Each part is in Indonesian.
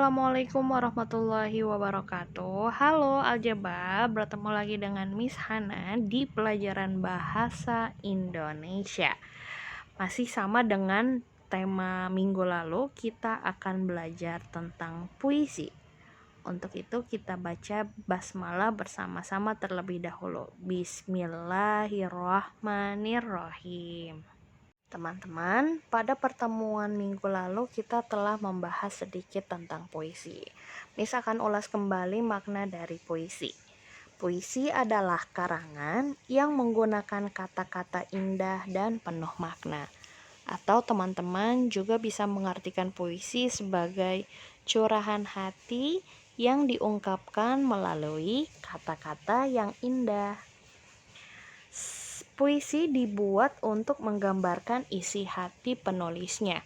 Assalamualaikum warahmatullahi wabarakatuh. Halo Aljaba, bertemu lagi dengan Miss Hana di pelajaran Bahasa Indonesia. Masih sama dengan tema minggu lalu, kita akan belajar tentang puisi. Untuk itu kita baca basmalah bersama-sama terlebih dahulu. Bismillahirrahmanirrahim. Teman-teman, pada pertemuan minggu lalu kita telah membahas sedikit tentang puisi. Miss akan ulas kembali makna dari puisi. Puisi adalah karangan yang menggunakan kata-kata indah dan penuh makna. Atau teman-teman juga bisa mengartikan puisi sebagai curahan hati yang diungkapkan melalui kata-kata yang indah. Puisi dibuat untuk menggambarkan isi hati penulisnya.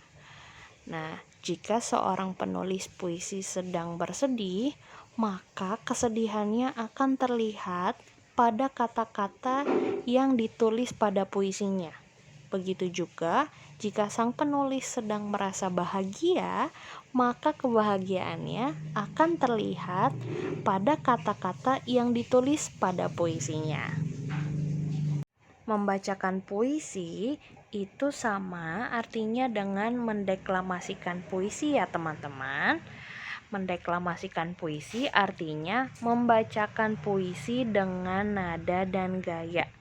Nah, jika seorang penulis puisi sedang bersedih, maka kesedihannya akan terlihat pada kata-kata yang ditulis pada puisinya. Begitu juga jika sang penulis sedang merasa bahagia, maka kebahagiaannya akan terlihat pada kata-kata yang ditulis pada puisinya. Membacakan puisi itu sama artinya dengan mendeklamasikan puisi ya teman-teman. Mendeklamasikan puisi artinya membacakan puisi dengan nada dan gaya.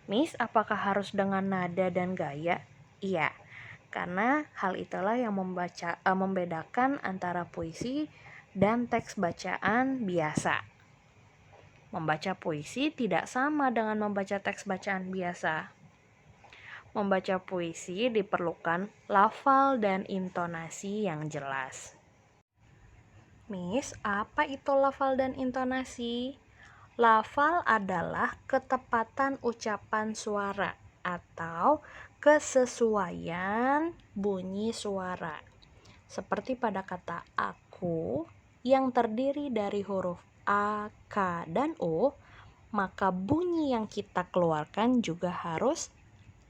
Miss, apakah harus dengan nada dan gaya? Iya, karena hal itulah yang membedakan antara puisi dan teks bacaan biasa. Membaca puisi tidak sama dengan membaca teks bacaan biasa. Membaca puisi diperlukan lafal dan intonasi yang jelas. Miss, apa itu lafal dan intonasi? Lafal adalah ketepatan ucapan suara atau kesesuaian bunyi suara. Seperti pada kata aku yang terdiri dari huruf A, K, dan U, maka bunyi yang kita keluarkan juga harus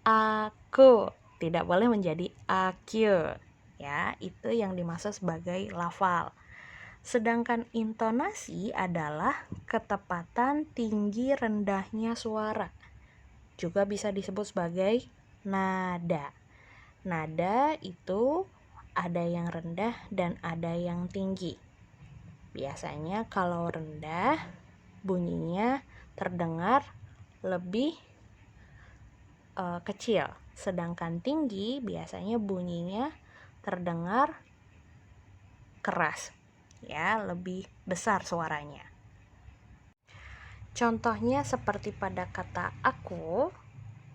aku. Tidak boleh menjadi aku. Ya, itu yang dimaksud sebagai lafal. Sedangkan intonasi adalah ketepatan tinggi rendahnya suara. Juga bisa disebut sebagai nada. Nada itu ada yang rendah dan ada yang tinggi. Biasanya kalau rendah bunyinya terdengar lebih kecil, sedangkan tinggi biasanya bunyinya terdengar keras, ya, lebih besar suaranya. Contohnya seperti pada kata aku,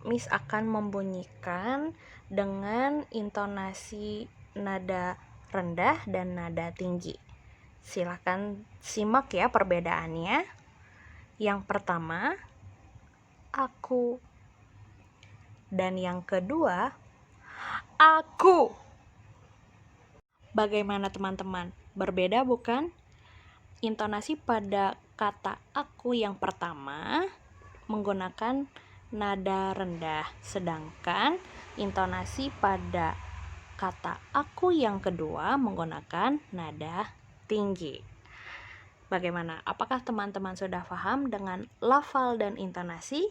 Miss akan membunyikan dengan intonasi nada rendah dan nada tinggi. Silakan simak ya perbedaannya. Yang pertama, aku. Dan yang kedua, aku. Bagaimana teman-teman? Berbeda bukan? Intonasi pada kata aku yang pertama menggunakan nada rendah, sedangkan intonasi pada kata aku yang kedua menggunakan nada tinggi. Bagaimana? Apakah teman-teman sudah paham dengan lafal dan intonasi?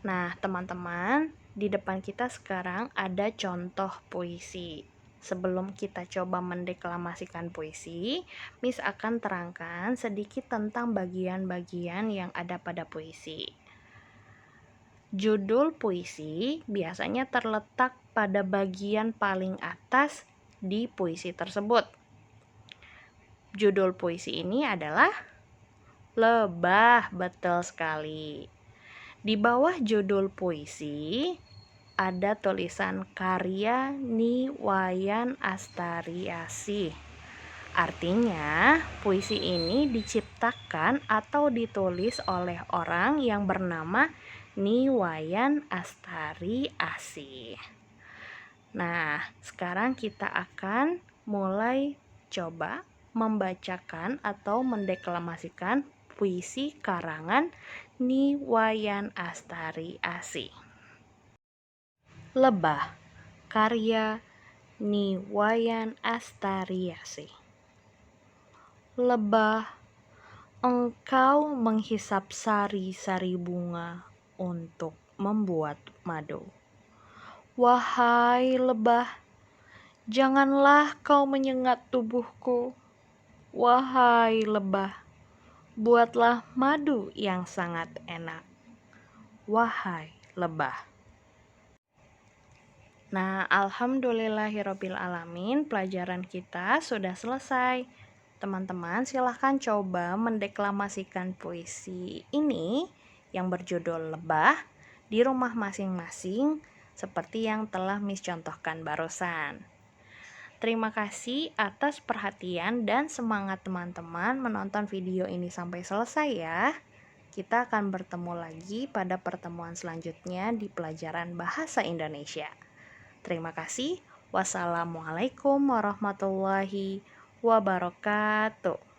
Nah, teman-teman, di depan kita sekarang ada contoh puisi. Sebelum kita coba mendeklamasikan puisi, Miss akan terangkan sedikit tentang bagian-bagian yang ada pada puisi. Judul puisi biasanya terletak pada bagian paling atas di puisi tersebut. Judul puisi ini adalah Lebah, betul sekali. Di bawah judul puisi ada tulisan karya Ni Wayan Astariasih. Artinya, puisi ini diciptakan atau ditulis oleh orang yang bernama Ni Wayan Astariasih. Nah, sekarang kita akan mulai coba membacakan atau mendeklamasikan puisi karangan Ni Wayan Astariasih. Lebah, karya ni Wayan Astariasih. Lebah, engkau menghisap sari-sari bunga untuk membuat madu. Wahai lebah, janganlah kau menyengat tubuhku. Wahai lebah, buatlah madu yang sangat enak. Wahai lebah. Nah, alhamdulillahirabbil alamin, pelajaran kita sudah selesai. Teman-teman, silahkan coba mendeklamasikan puisi ini yang berjudul Lebah di rumah masing-masing seperti yang telah Miss contohkan barusan. Terima kasih atas perhatian dan semangat teman-teman menonton video ini sampai selesai ya. Kita akan bertemu lagi pada pertemuan selanjutnya di pelajaran Bahasa Indonesia. Terima kasih. Wassalamualaikum warahmatullahi wabarakatuh.